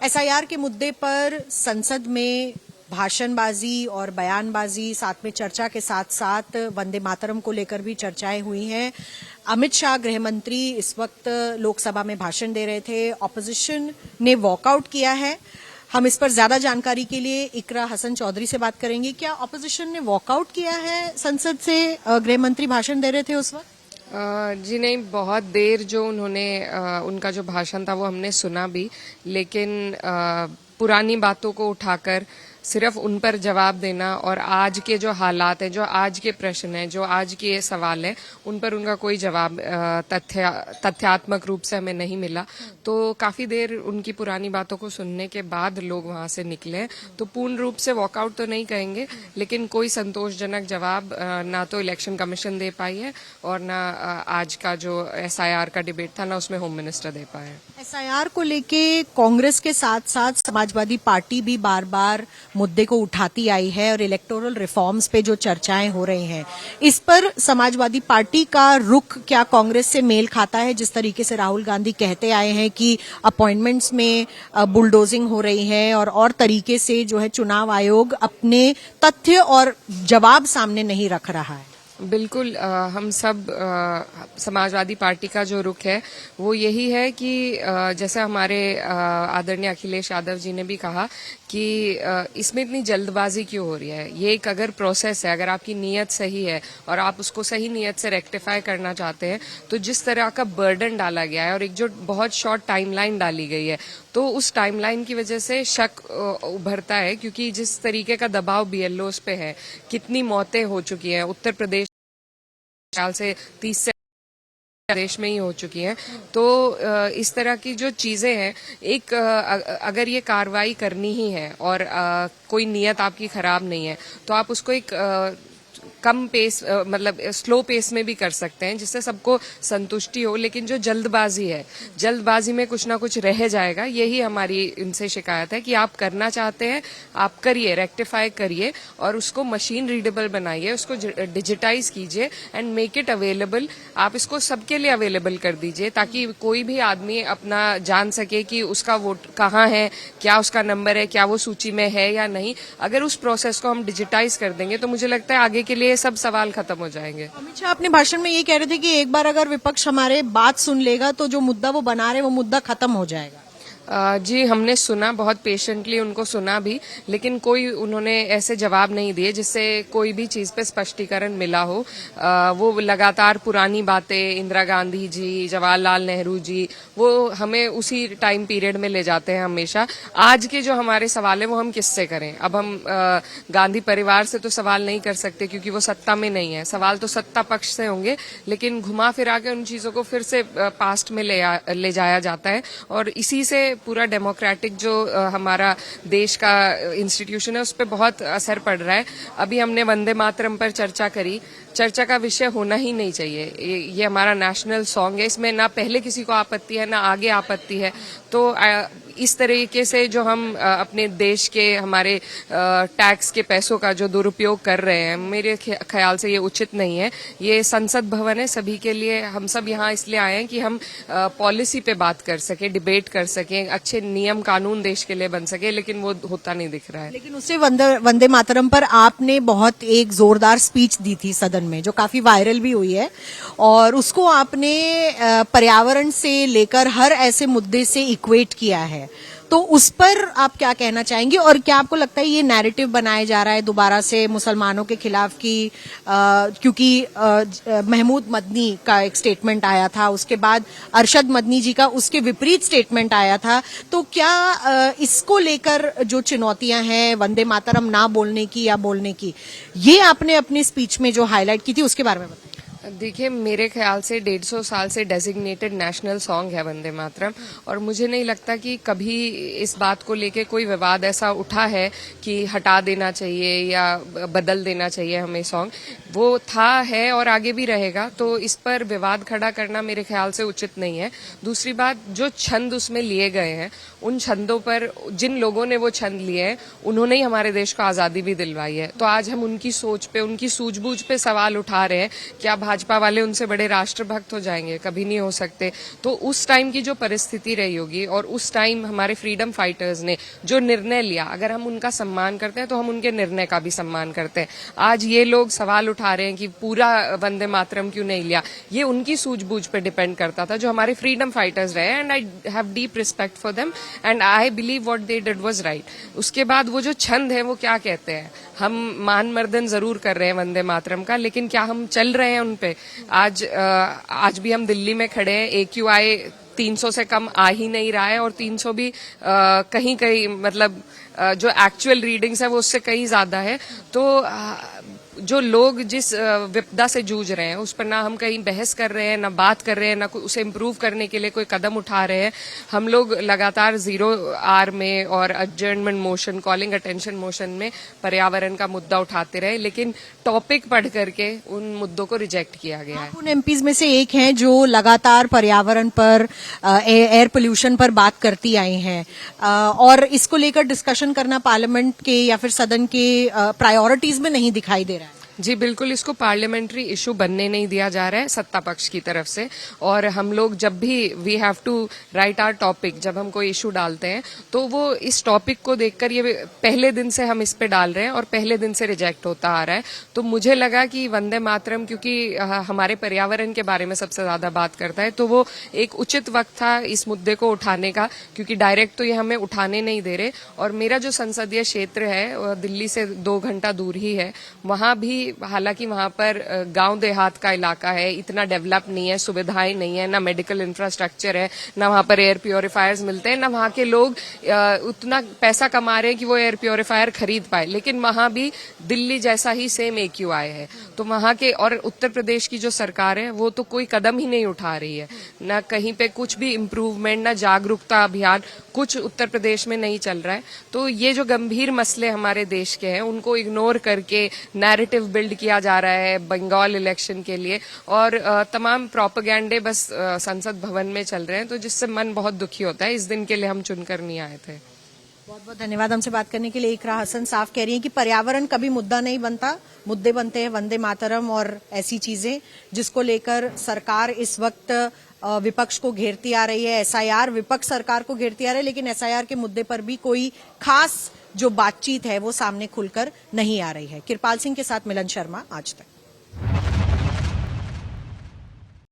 SIR के मुद्दे पर संसद में भाषणबाजी और बयानबाजी, साथ में चर्चा के साथ साथ वंदे मातरम को लेकर भी चर्चाएं हुई हैं। अमित शाह गृह मंत्री इस वक्त लोकसभा में भाषण दे रहे थे। ऑपोजिशन ने वॉकआउट किया है। हम इस पर ज्यादा जानकारी के लिए इकरा हसन चौधरी से बात करेंगे। क्या ऑपोजिशन ने वॉकआउट किया है संसद से? गृह मंत्री भाषण दे रहे थे उस वक्त। जी नहीं, बहुत देर जो उन्होंने उनका जो भाषण था वो हमने सुना भी, लेकिन पुरानी बातों को उठाकर सिर्फ उन पर जवाब देना और आज के जो हालात हैं, जो आज के प्रश्न हैं, जो आज के सवाल हैं, उन पर उनका कोई जवाब तथ्यात्मक रूप से हमें नहीं मिला। तो काफी देर उनकी पुरानी बातों को सुनने के बाद लोग वहां से निकले। तो पूर्ण रूप से वॉकआउट तो नहीं कहेंगे, लेकिन कोई संतोषजनक जवाब ना तो इलेक्शन कमीशन दे पाई है और ना आज का जो एसआईआर का डिबेट था ना उसमें होम मिनिस्टर दे पाए। एसआईआर को लेके कांग्रेस के साथ साथ समाजवादी पार्टी भी बार बार मुद्दे को उठाती आई है और इलेक्टोरल रिफॉर्म्स पे जो चर्चाएं हो रही हैं, इस पर समाजवादी पार्टी का रुख क्या कांग्रेस से मेल खाता है? जिस तरीके से राहुल गांधी कहते आए हैं कि अपॉइंटमेंट्स में बुलडोजिंग हो रही है और तरीके से जो है चुनाव आयोग अपने तथ्य और जवाब सामने नहीं रख रहा है। बिल्कुल, हम सब समाजवादी पार्टी का जो रुख है वो यही है कि जैसे हमारे आदरणीय अखिलेश यादव जी ने भी कहा कि इसमें इतनी जल्दबाजी क्यों हो रही है। ये एक अगर प्रोसेस है, अगर आपकी नीयत सही है और आप उसको सही नीयत से रेक्टिफाई करना चाहते हैं, तो जिस तरह का बर्डन डाला गया है और एक जो बहुत शॉर्ट टाइमलाइन डाली गई है, तो उस टाइमलाइन की वजह से शक उभरता है। क्योंकि जिस तरीके का दबाव बीएलओस पे है, कितनी मौतें हो चुकी हैं, उत्तर प्रदेश ख्याल से 30 से देश में ही हो चुकी हैं। तो इस तरह की जो चीजें हैं, एक अगर ये कार्रवाई करनी ही है और कोई नियत आपकी खराब नहीं है, तो आप उसको एक कम पेस मतलब स्लो पेस में भी कर सकते हैं, जिससे सबको संतुष्टि हो। लेकिन जो जल्दबाजी है, जल्दबाजी में कुछ ना कुछ रह जाएगा। यही हमारी इनसे शिकायत है कि आप करना चाहते हैं, आप करिए, रेक्टिफाई करिए और उसको मशीन रीडेबल बनाइए, उसको डिजिटाइज कीजिए एंड मेक इट अवेलेबल। आप इसको सबके लिए अवेलेबल कर दीजिए ताकि कोई भी आदमी अपना जान सके कि उसका वोट कहाँ है, क्या उसका नंबर है, क्या वो सूची में है या नहीं। अगर उस प्रोसेस को हम डिजिटाइज कर देंगे तो मुझे लगता है आगे के लिए सब सवाल खत्म हो जाएंगे। अमित शाह अपने भाषण में ये कह रहे थे कि एक बार अगर विपक्ष हमारे बात सुन लेगा तो जो मुद्दा वो बना रहे वो मुद्दा खत्म हो जाएगा। जी, हमने सुना, बहुत पेशेंटली उनको सुना भी, लेकिन कोई उन्होंने ऐसे जवाब नहीं दिए जिससे कोई भी चीज पे स्पष्टीकरण मिला हो। वो लगातार पुरानी बातें, इंदिरा गांधी जी, जवाहरलाल नेहरू जी, वो हमें उसी टाइम पीरियड में ले जाते हैं हमेशा। आज के जो हमारे सवाल है वो हम किससे करें? अब हम गांधी परिवार से तो सवाल नहीं कर सकते क्योंकि वो सत्ता में नहीं है। सवाल तो सत्ता पक्ष से होंगे, लेकिन घुमा फिरा के उन चीजों को फिर से पास्ट में ले जाया जाता है और इसी से पूरा डेमोक्रेटिक जो हमारा देश का इंस्टीट्यूशन है उस पर बहुत असर पड़ रहा है। अभी हमने वंदे मातरम पर चर्चा करी। चर्चा का विषय होना ही नहीं चाहिए। ये हमारा नेशनल सॉन्ग है, इसमें ना पहले किसी को आपत्ति है ना आगे आपत्ति है। तो इस तरीके से जो हम अपने देश के, हमारे टैक्स के पैसों का जो दुरुपयोग कर रहे हैं, मेरे ख्याल से ये उचित नहीं है। ये संसद भवन है सभी के लिए। हम सब यहाँ इसलिए आए हैं कि हम पॉलिसी पे बात कर सके, डिबेट कर सकें, अच्छे नियम कानून देश के लिए बन सके, लेकिन वो होता नहीं दिख रहा है। लेकिन उससे वंदे मातरम पर आपने बहुत एक जोरदार स्पीच दी थी सदन में, जो काफी वायरल भी हुई है, और उसको आपने पर्यावरण से लेकर हर ऐसे मुद्दे से इक्वेट किया है। तो उस पर आप क्या कहना चाहेंगे और क्या आपको लगता है ये नैरेटिव बनाया जा रहा है दोबारा से मुसलमानों के खिलाफ की? क्योंकि महमूद मदनी का एक स्टेटमेंट आया था, उसके बाद अरशद मदनी जी का उसके विपरीत स्टेटमेंट आया था। तो क्या इसको लेकर जो चुनौतियां हैं वंदे मातरम ना बोलने की या बोलने की, ये आपने अपनी स्पीच में जो हाईलाइट की थी उसके बारे में बताइए। देखिए, मेरे ख्याल से 150 साल से डेजिग्नेटेड नेशनल सॉन्ग है वंदे मातरम, और मुझे नहीं लगता कि कभी इस बात को लेके कोई विवाद ऐसा उठा है कि हटा देना चाहिए या बदल देना चाहिए हमें सॉन्ग। वो था, है और आगे भी रहेगा। तो इस पर विवाद खड़ा करना मेरे ख्याल से उचित नहीं है। दूसरी बात, जो छंद उसमें लिए गए हैं, उन छंदों पर जिन लोगों ने वो छंद लिए हैं उन्होंने ही हमारे देश को आजादी भी दिलवाई है। तो आज हम उनकी सोच पे, उनकी सूझबूझ पे सवाल उठा रहे हैं। क्या भाजपा वाले उनसे बड़े राष्ट्रभक्त हो जाएंगे, कभी नहीं हो सकते। तो उस टाइम की जो परिस्थिति रही होगी और उस टाइम हमारे फ्रीडम फाइटर्स ने जो निर्णय लिया, अगर हम उनका सम्मान करते हैं तो हम उनके निर्णय का भी सम्मान करते हैं। आज ये लोग सवाल उठा रहे हैं कि पूरा वंदे मातरम क्यों नहीं लिया, ये उनकी सूझबूझ पे डिपेंड करता था, जो हमारे फ्रीडम फाइटर्स रहे, and I have deep respect for them and I believe what they did was right. उसके बाद वो जो छंद है वो क्या कहते हैं, हम मान मर्दन जरूर कर रहे हैं वंदे मातरम का, लेकिन क्या हम चल रहे हैं उन पे? आज भी हम दिल्ली में खड़े हैं, AQI 300 से कम आ ही नहीं रहा है, और 300 भी कहीं कहीं मतलब जो एक्चुअल रीडिंग्स है वो उससे कहीं ज्यादा है। तो जो लोग जिस विपदा से जूझ रहे हैं उस पर ना हम कहीं बहस कर रहे हैं, ना बात कर रहे हैं, ना उसे इम्प्रूव करने के लिए कोई कदम उठा रहे हैं। हम लोग लगातार 0R में और adjournment motion, calling attention motion में पर्यावरण का मुद्दा उठाते रहे, लेकिन टॉपिक पढ़ करके उन मुद्दों को रिजेक्ट किया गया है। आप उन एमपीज में से एक हैं जो लगातार पर्यावरण पर, एयर पोल्यूशन पर बात करती आई हैं, और इसको लेकर डिस्कशन करना पार्लियामेंट के या फिर सदन के प्रायोरिटीज में नहीं दिखाई दे रहा है। जी बिल्कुल, इसको पार्लियामेंट्री इशू बनने नहीं दिया जा रहा है सत्ता पक्ष की तरफ से। और हम लोग जब भी we have to write our topic, जब हम कोई इशू डालते हैं तो वो इस टॉपिक को देखकर, ये पहले दिन से हम इस पे डाल रहे हैं और पहले दिन से रिजेक्ट होता आ रहा है। तो मुझे लगा कि वंदे मातरम क्योंकि हमारे पर्यावरण के बारे में सबसे ज्यादा बात करता है, तो वो एक उचित वक्त था इस मुद्दे को उठाने का, क्योंकि डायरेक्ट तो ये हमें उठाने नहीं दे रहे। और मेरा जो संसदीय क्षेत्र है दिल्ली से 2 घंटा दूर ही है, वहां भी हालांकि वहां पर गांव देहात का इलाका है, इतना डेवलप नहीं है, सुविधाएं नहीं है, ना मेडिकल इंफ्रास्ट्रक्चर है, ना वहां पर एयर प्योरीफायर्स मिलते हैं, ना वहां के लोग उतना पैसा कमा रहे हैं कि वो एयर प्योरीफायर खरीद पाए। लेकिन वहां भी दिल्ली जैसा ही सेम AQI है। तो वहां के, और उत्तर प्रदेश की जो सरकार है वो तो कोई कदम ही नहीं उठा रही है, ना कहीं पे कुछ भी इम्प्रूवमेंट, ना जागरूकता अभियान, कुछ उत्तर प्रदेश में नहीं चल रहा है। तो ये जो गंभीर मसले हमारे देश के हैं उनको इग्नोर करके नैरेटिव बिल्ड किया जा रहा है बंगाल इलेक्शन के लिए, और तमाम प्रोपेगेंडे बस संसद भवन में चल रहे हैं, तो जिससे मन बहुत दुखी होता है। इस दिन के लिए हम चुनकर नहीं आए थे। बहुत बहुत धन्यवाद हमसे बात करने के लिए। इकरा हसन साफ कह रही हैं कि पर्यावरण कभी मुद्दा नहीं बनता, मुद्दे बनते हैं वंदे मातरम और ऐसी चीजें जिसको लेकर सरकार इस वक्त विपक्ष को घेरती आ रही है। SIR विपक्ष सरकार को घेरती आ रही है, लेकिन SIR के मुद्दे पर भी कोई खास जो बातचीत है वो सामने खुलकर नहीं आ रही है। कृपाल सिंह के साथ मिलन शर्मा, आज तक।